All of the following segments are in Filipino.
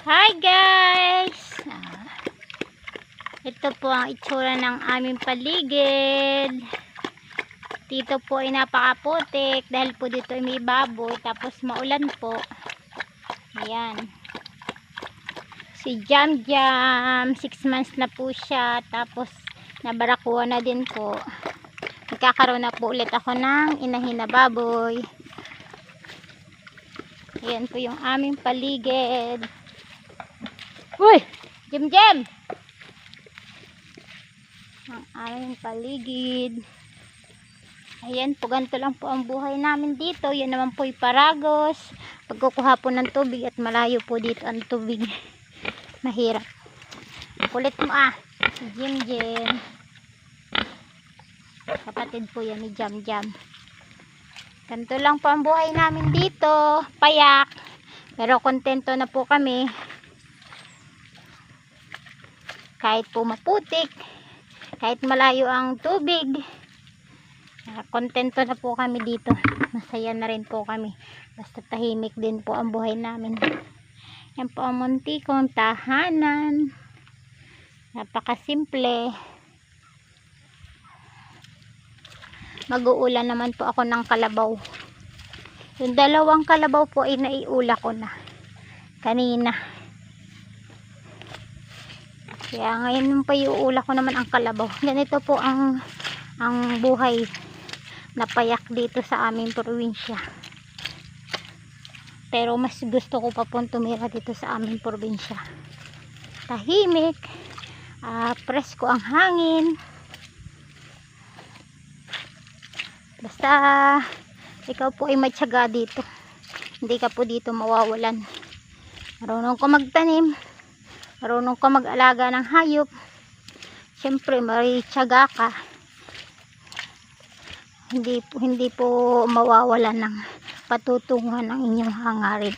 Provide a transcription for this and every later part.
Hi guys! Ito po ang itsura ng aming paligid. Dito po ay napakaputik dahil po dito ay may baboy, tapos maulan po. Ayan. Si Jam Jam, 6 months na po siya, tapos nabarakuha na din po. Nagkakaroon na po ulit ako ng inahin na baboy. Ayan po yung aming paligid. Uy! Jam Jam! Ang aming paligid. Ayan po, ganito lang po ang buhay namin dito. Yan naman po yung Paragos. Pagkukuha po ng tubig at malayo po dito ang tubig. Mahirap. Kulit mo si Jim Jim. Kapatid po yan ni Jam Jam. Ganito lang po ang buhay namin dito. Payak. Pero kontento na po kami. Kahit po maputik, kahit malayo ang tubig, kontento na po kami dito. Masaya na rin po kami. Basta tahimik din po ang buhay namin. Yan po ang muntikong tahanan. Napakasimple. Mag-uulan naman po ako ng kalabaw. Yung 2 kalabaw po ay naiula ko na kanina. Kaya ngayon pa iuula ko naman ang kalabaw. Ganito po ang buhay na payak dito sa aming probinsya. Pero mas gusto ko pa pong tumira dito sa aming probinsya. Tahimik, presko ang hangin. Basta ikaw po ay matyaga dito. Hindi ka po dito mawawalan. Marunong ka magtanim. Marunong ka mag-alaga ng hayop. Siyempre, may tiyaga ka. Hindi po mawawalan ng patutunguhan ng inyong hangarin.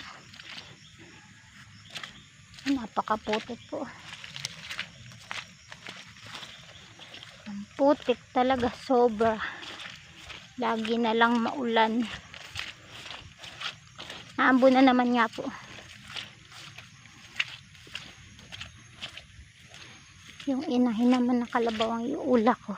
Napakaputik po. Ang putik talaga, sobra. Lagi na lang maulan. Naambon na naman nga po. Yung inahin naman na kalabaw ang iula ko.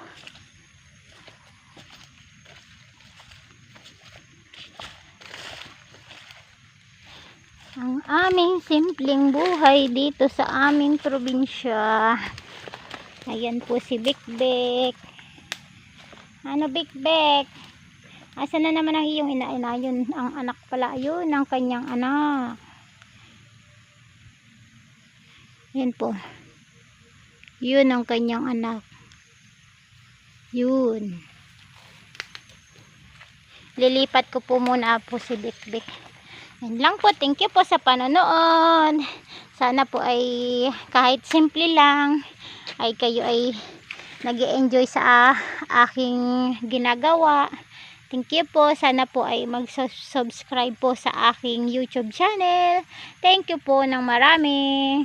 Ang aming simpleng buhay dito sa aming probinsya. Ayan po si Bikbik. Ano Bikbik? Asa na naman ang iyong ina? Yun ang anak pala. Yun ang kanyang anak. Ayan po. Yun ang kanyang anak. Yun. Lilipat ko po muna po si Bikbik. Yan lang po. Thank you po sa panonood. Sana po ay kahit simple lang ay kayo ay nag-e-enjoy sa aking ginagawa. Thank you po. Sana po ay mag-subscribe po sa aking YouTube channel. Thank you po ng marami.